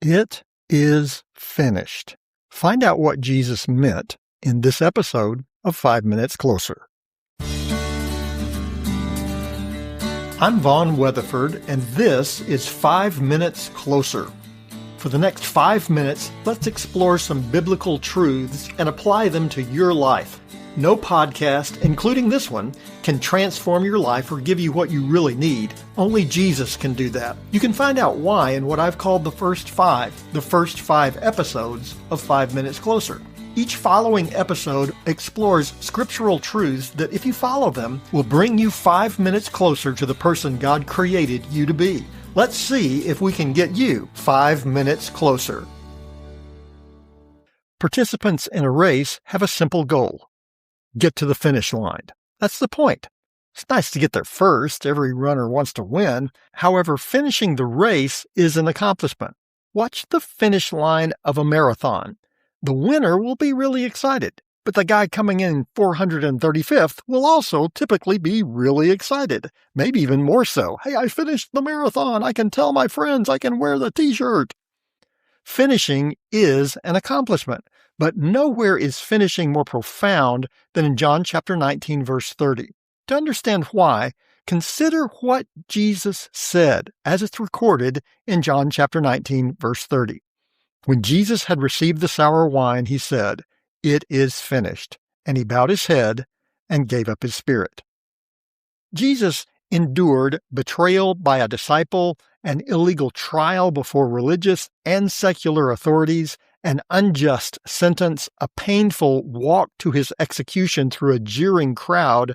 It is finished. Find out what Jesus meant in this episode of 5 Minutes Closer. I'm Vaughn Weatherford, and this is 5 Minutes Closer. For the next 5 minutes, let's explore some biblical truths and apply them to your life. No podcast, including this one, can transform your life or give you what you really need. Only Jesus can do that. You can find out why in what I've called the first five episodes of 5 Minutes Closer. Each following episode explores scriptural truths that, if you follow them, will bring you 5 minutes closer to the person God created you to be. Let's see if we can get you 5 minutes closer. Participants in a race have a simple goal: get to the finish line. That's the point. It's nice to get there first. Every runner wants to win. However, finishing the race is an accomplishment. Watch the finish line of a marathon. The winner will be really excited, but the guy coming in 435th will also typically be really excited, maybe even more so. Hey, I finished the marathon. I can tell my friends. I can wear the t-shirt. Finishing is an accomplishment, but nowhere is finishing more profound than in John chapter 19, verse 30. To understand why, consider what Jesus said as it's recorded in John chapter 19, verse 30. When Jesus had received the sour wine, he said, "It is finished." And he bowed his head and gave up his spirit. Jesus endured betrayal by a disciple, an illegal trial before religious and secular authorities, an unjust sentence, a painful walk to his execution through a jeering crowd,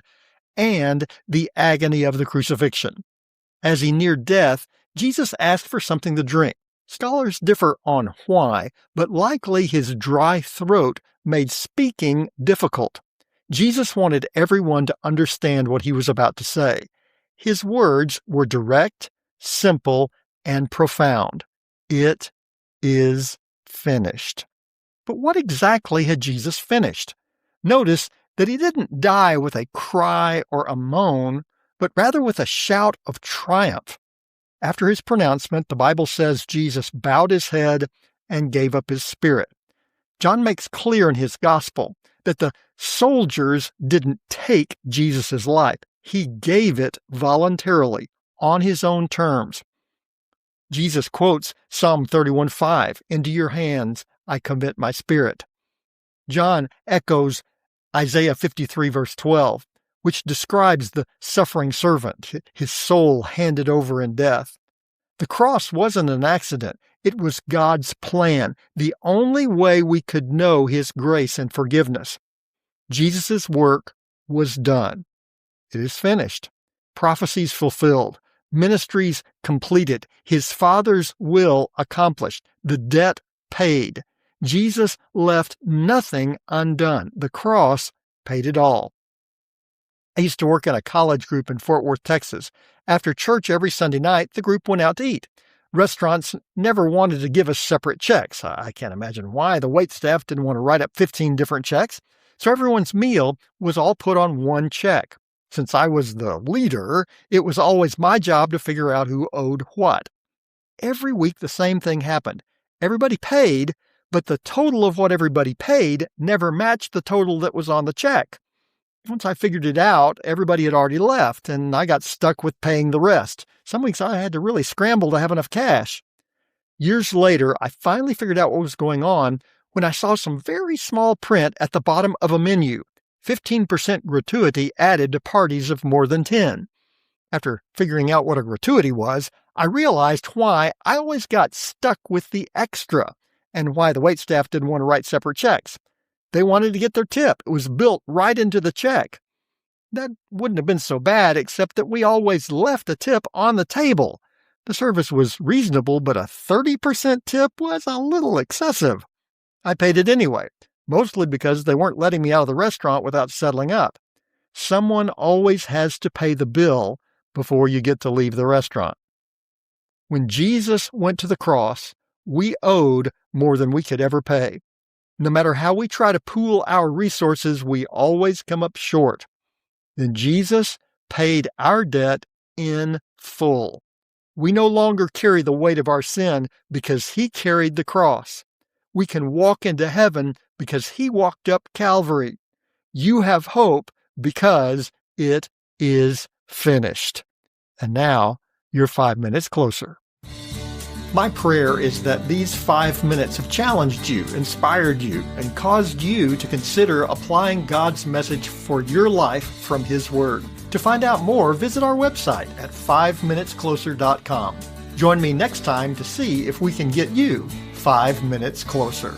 and the agony of the crucifixion. As he neared death, Jesus asked for something to drink. Scholars differ on why, but likely his dry throat made speaking difficult. Jesus wanted everyone to understand what he was about to say. His words were direct, simple, and profound. It is finished. But what exactly had Jesus finished? Notice that he didn't die with a cry or a moan, but rather with a shout of triumph. After his pronouncement, the Bible says Jesus bowed his head and gave up his spirit. John makes clear in his gospel that the soldiers didn't take Jesus' life. He gave it voluntarily, on his own terms. Jesus quotes Psalm 31:5, "Into your hands I commit my spirit." John echoes Isaiah 53, verse 12, which describes the suffering servant, his soul handed over in death. The cross wasn't an accident. It was God's plan, the only way we could know his grace and forgiveness. Jesus' work was done. It is finished. Prophecies fulfilled. Ministries completed. His Father's will accomplished. The debt paid. Jesus left nothing undone. The cross paid it all. I used to work in a college group in Fort Worth, Texas. After church every Sunday night, the group went out to eat. Restaurants never wanted to give us separate checks. I can't imagine why. The waitstaff didn't want to write up 15 different checks. So everyone's meal was all put on one check. Since I was the leader, it was always my job to figure out who owed what. Every week the same thing happened. Everybody paid, but the total of what everybody paid never matched the total that was on the check. Once I figured it out, everybody had already left, and I got stuck with paying the rest. Some weeks I had to really scramble to have enough cash. Years later, I finally figured out what was going on when I saw some very small print at the bottom of a menu: 15% gratuity added to parties of more than 10. After figuring out what a gratuity was, I realized why I always got stuck with the extra, and why the waitstaff didn't want to write separate checks. They wanted to get their tip. It was built right into the check. That wouldn't have been so bad, except that we always left a tip on the table. The service was reasonable, but a 30% tip was a little excessive. I paid it anyway, mostly because they weren't letting me out of the restaurant without settling up. Someone always has to pay the bill before you get to leave the restaurant. When Jesus went to the cross, we owed more than we could ever pay. No matter how we try to pool our resources, we always come up short. Then Jesus paid our debt in full. We no longer carry the weight of our sin because He carried the cross. We can walk into heaven because He walked up Calvary. You have hope because it is finished. And now you're 5 minutes closer. My prayer is that these 5 minutes have challenged you, inspired you, and caused you to consider applying God's message for your life from His Word. To find out more, visit our website at 5minutescloser.com. Join me next time to see if we can get you 5 minutes closer.